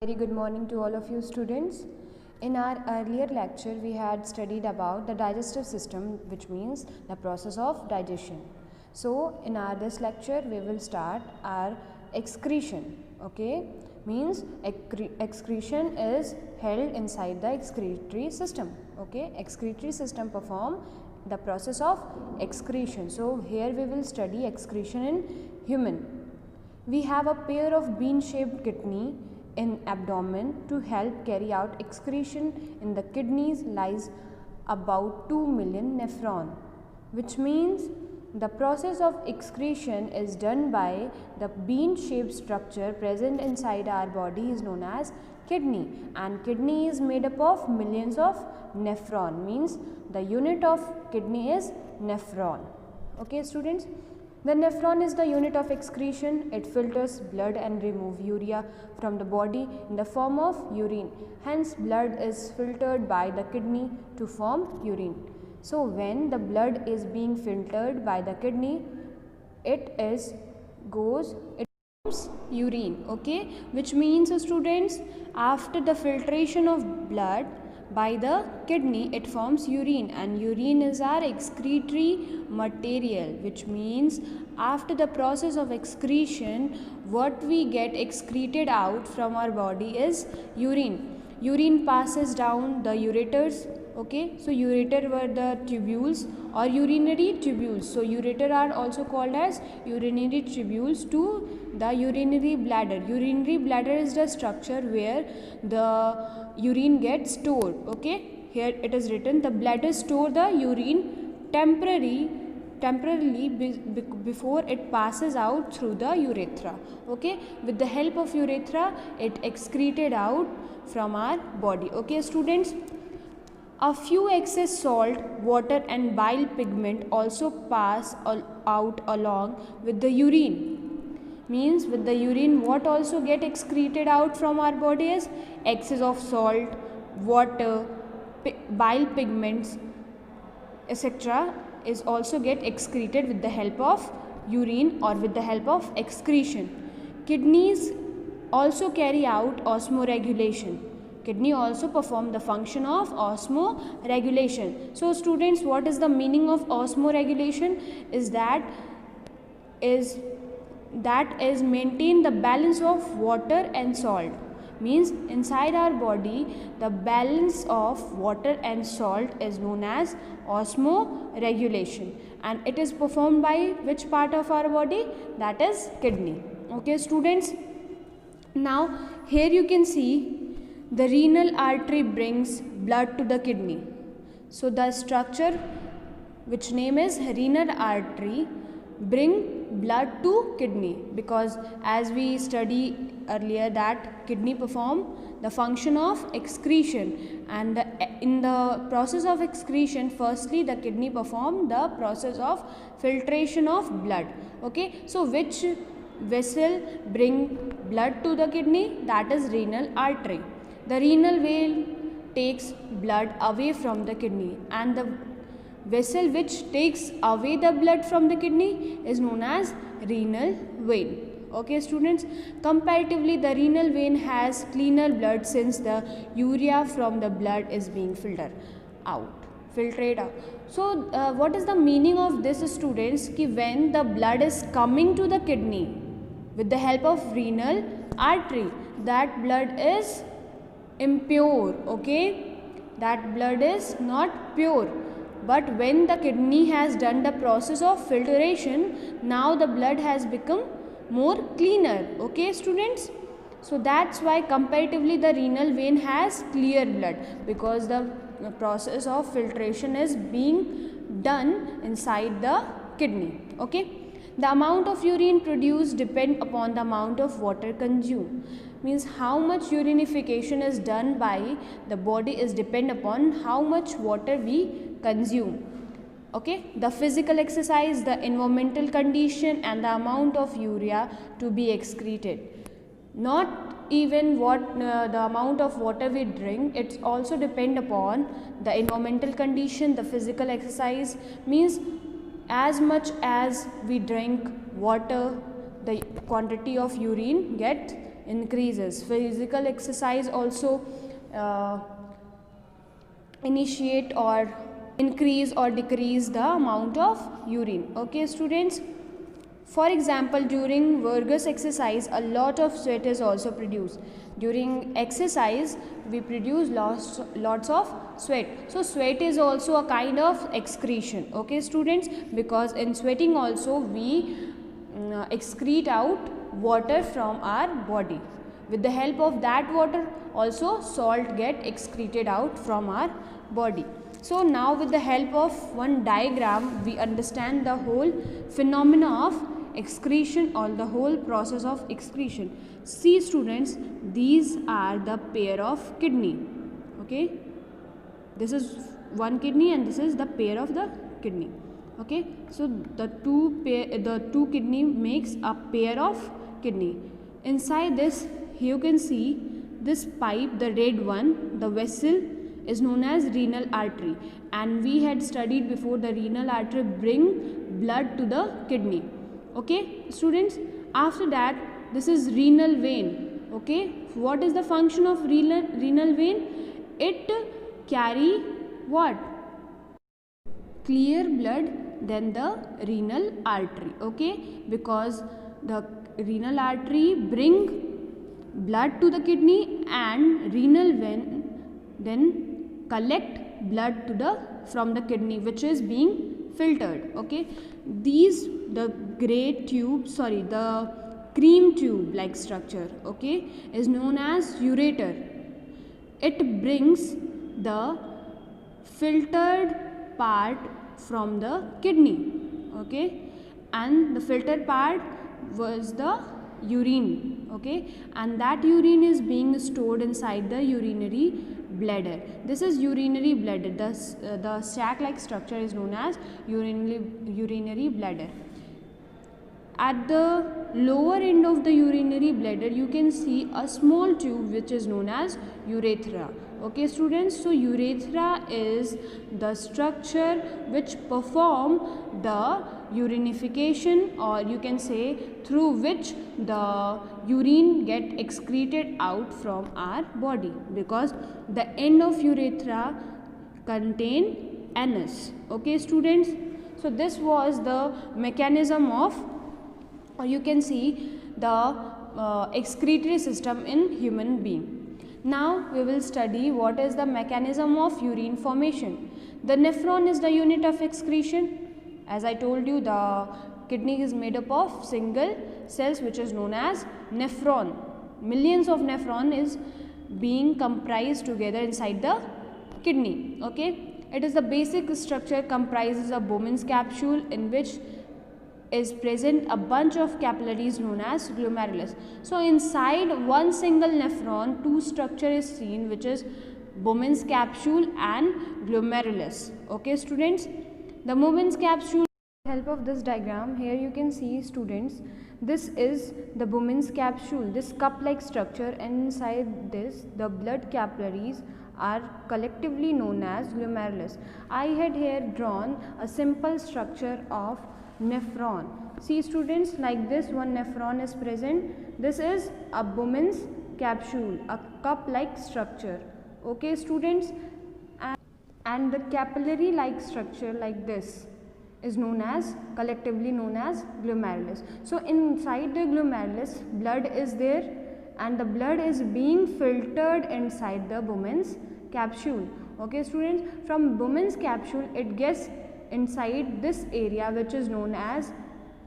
Very good morning to all of you students. In our earlier lecture, we had studied about the digestive system, which means the process of digestion. So, in our this lecture, we will start our excretion. Okay, means excretion is held inside the excretory system. Okay, excretory system perform the process of excretion. So, here we will study excretion in human. We have a pair of bean-shaped kidney in abdomen to help carry out excretion. In the kidneys lies about 2 million nephron, which means the process of excretion is done by the bean-shaped structure present inside our body is known as kidney, and kidney is made up of millions of nephron, means the unit of kidney is nephron. Okay students, the nephron is the unit of excretion. It filters blood and remove urea from the body in the form of urine. Hence, blood is filtered by the kidney to form urine. So, when the blood is being filtered by the kidney, it forms urine. Okay, which means students, after the filtration of blood by the kidney, it forms urine, and urine is our excretory material, which means after the process of excretion, what we get excreted out from our body is urine. Urine passes down the ureters. Okay, so ureter were the tubules or urinary tubules. So ureter are also called as urinary tubules to the urinary bladder. Urinary bladder is the structure where the urine gets stored. Okay, here it is written, the bladder store the urine temporarily before it passes out through the urethra. Okay, with the help of urethra, it excreted out from our body. Okay students, a few excess salt, water and bile pigment also pass out along with the urine. Means with the urine, what also get excreted out from our body is excess of salt, water, bile pigments, etc. is also get excreted with the help of urine or with the help of excretion. Kidneys also carry out osmoregulation. Kidney also perform the function of osmoregulation. So students, what is the meaning of osmoregulation? That is maintain the balance of water and salt. Means inside our body, the balance of water and salt is known as osmoregulation, and it is performed by which part of our body? That is kidney. Okay students, now here you can see the renal artery brings blood to the kidney. So the structure which name is renal artery bring blood to kidney, because as we study earlier that kidney perform the function of excretion, and in the process of excretion, firstly the kidney perform the process of filtration of blood. Okay, so which vessel bring blood to the kidney? That is renal artery. The renal vein takes blood away from the kidney, and the vessel which takes away the blood from the kidney is known as renal vein. Okay students, comparatively the renal vein has cleaner blood since the urea from the blood is being filtered out. So what is the meaning of this students? Ki when the blood is coming to the kidney with the help of renal artery, that blood is impure. Okay, that blood is not pure. But when the kidney has done the process of filtration, now the blood has become more cleaner. Okay students, so that's why comparatively the renal vein has clear blood, because the process of filtration is being done inside the kidney. Okay, the amount of urine produced depend upon the amount of water consumed. Means how much urinification is done by the body is depend upon how much water we consume. Okay, the physical exercise, the environmental condition and the amount of urea to be excreted. Not even what the amount of water we drink, it's also depend upon the environmental condition, the physical exercise. Means as much as we drink water, the quantity of urine get increases. Physical exercise also initiate or increase or decrease the amount of urine. Okay students, for example, during vigorous exercise a lot of sweat is also produced. During exercise we produce lots of sweat. So sweat is also a kind of excretion. Okay students, because in sweating also we excrete out water from our body. With the help of that water also salt get excreted out from our body. So now with the help of one diagram we understand the whole phenomena of excretion or the whole process of excretion. See students, these are the pair of kidney. Okay, this is one kidney and this is the pair of the kidney. Okay, so the two kidney makes a pair of kidney. Inside this you can see this pipe, the red one, the vessel is known as renal artery, and we had studied before the renal artery bring blood to the kidney. Okay students, after that this is renal vein. Okay, what is the function of renal vein? It carry what? Clear blood than the renal artery. Okay, because the renal artery bring blood to the kidney and renal vein then collect blood to from the kidney, which is being filtered. Okay, these the cream tube like structure, okay, is known as ureter. It brings the filtered part from the kidney. Okay, and the filtered part was the urine. Okay, and that urine is being stored inside the urinary bladder. This is urinary bladder. The sac like structure is known as urinary bladder. At the lower end of the urinary bladder you can see a small tube which is known as urethra. Okay students, so urethra is the structure which perform the urinification, or you can say through which the urine get excreted out from our body, because the end of urethra contain anus. Okay students, so this was the mechanism of, or you can see the excretory system in human being. Now we will study what is the mechanism of urine formation. The nephron is the unit of excretion. As I told you, the kidney is made up of single cells which is known as nephron. Millions of nephron is being comprised together inside the kidney. Okay, it is the basic structure, comprises a Bowman's capsule in which is present a bunch of capillaries known as glomerulus. So inside one single nephron two structure is seen, which is Bowman's capsule and glomerulus. Okay students, the Bowman's capsule, with the help of this diagram here you can see students, this is the Bowman's capsule, this cup like structure, and inside this the blood capillaries are collectively known as glomerulus. I had here drawn a simple structure of nephron. See students, like this one nephron is present. This is a Bowman's capsule, a cup like structure. Okay students, and the capillary like structure like this is known as, collectively known as glomerulus. So inside the glomerulus blood is there and the blood is being filtered inside the Bowman's capsule. Okay students, from Bowman's capsule it gets inside this area which is known as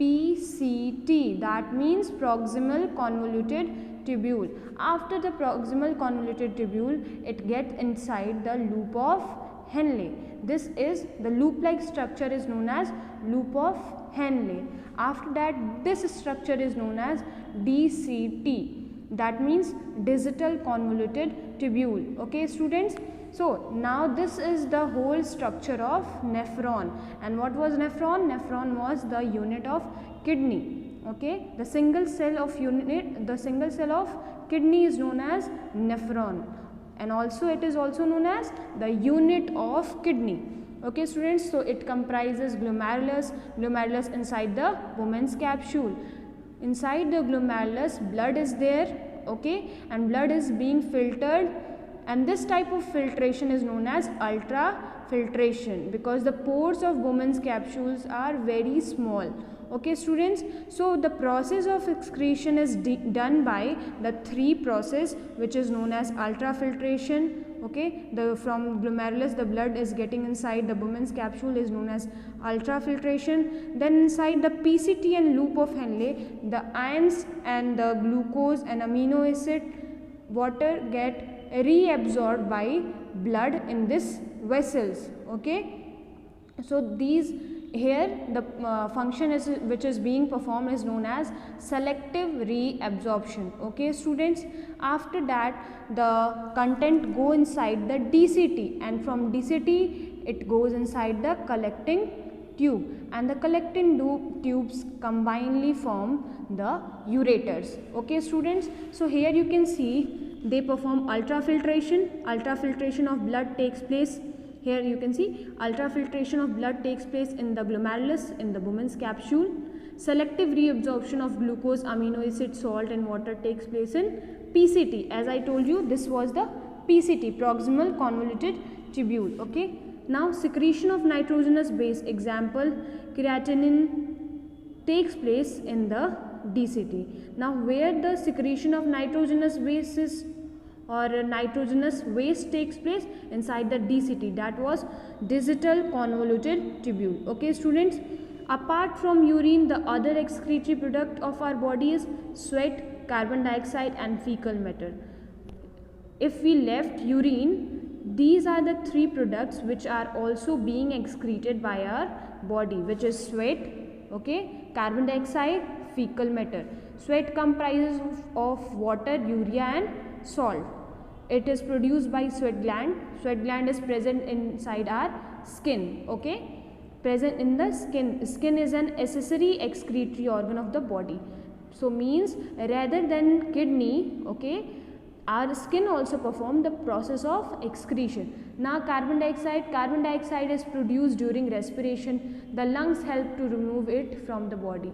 PCT, that means proximal convoluted tubule. After the proximal convoluted tubule it gets inside the loop of Henle. This is the loop like structure is known as loop of Henle. After that this structure is known as DCT, that means digital convoluted tubule. Okay students, so now this is the whole structure of nephron. And what was nephron? Nephron was the unit of kidney. Okay, the single cell of kidney is known as nephron, and also it is also known as the unit of kidney. Okay students, so it comprises glomerulus inside the Bowman's capsule. Inside the glomerulus blood is there okay, and blood is being filtered, and this type of filtration is known as ultrafiltration, because the pores of women's capsules are very small. Okay students, so the process of excretion is done by the three process, which is known as ultrafiltration. Okay, from glomerulus the blood is getting inside the women's capsule is known as ultrafiltration. Then inside the PCT and loop of Henle, the ions and the glucose and amino acid water get reabsorbed by blood in this vessels. Okay, so these here the function is which is being performed is known as selective reabsorption. Okay students, after that the content go inside the DCT, and from DCT it goes inside the collecting tube, and the collecting tubes combinedly form the ureters. Okay students, so here you can see they perform ultrafiltration of blood takes place. Here you can see ultrafiltration of blood takes place in the glomerulus in the women's capsule. Selective reabsorption of glucose, amino acid, salt and water takes place in PCT. As I told you, this was the PCT, proximal convoluted tubule. Okay. Now secretion of nitrogenous base, example creatinine, takes place in the DCT. Now where the secretion of nitrogenous bases or nitrogenous waste takes place? Inside the DCT, that was digital convoluted tubule. Okay students, apart from urine, the other excretory product of our body is sweat, carbon dioxide and fecal matter. If we left urine, these are the three products which are also being excreted by our body, which is sweat, okay, carbon dioxide, fecal matter. Sweat comprises of water, urea and salt. It is produced by sweat gland. Sweat gland is present inside our skin. Okay, present in the skin. Skin is an accessory excretory organ of the body. So means rather than kidney, okay, our skin also perform the process of excretion. Now carbon dioxide is produced during respiration. The lungs help to remove it from the body.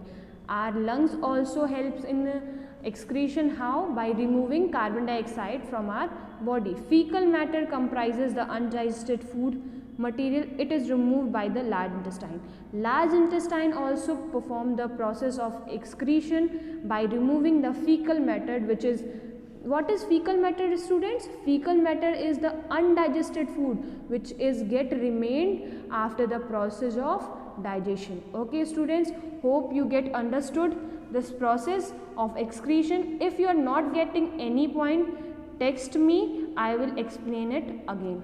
Our lungs also helps in excretion. How? By removing carbon dioxide from our body. Fecal matter comprises the undigested food material. It is removed by the large intestine. Large intestine also perform the process of excretion by removing the fecal matter, which is, what is fecal matter students? Fecal matter is the undigested food which is get remained after the process of digestion. Okay students, hope you get understood this process of excretion. If you are not getting any point, text me, I will explain it again.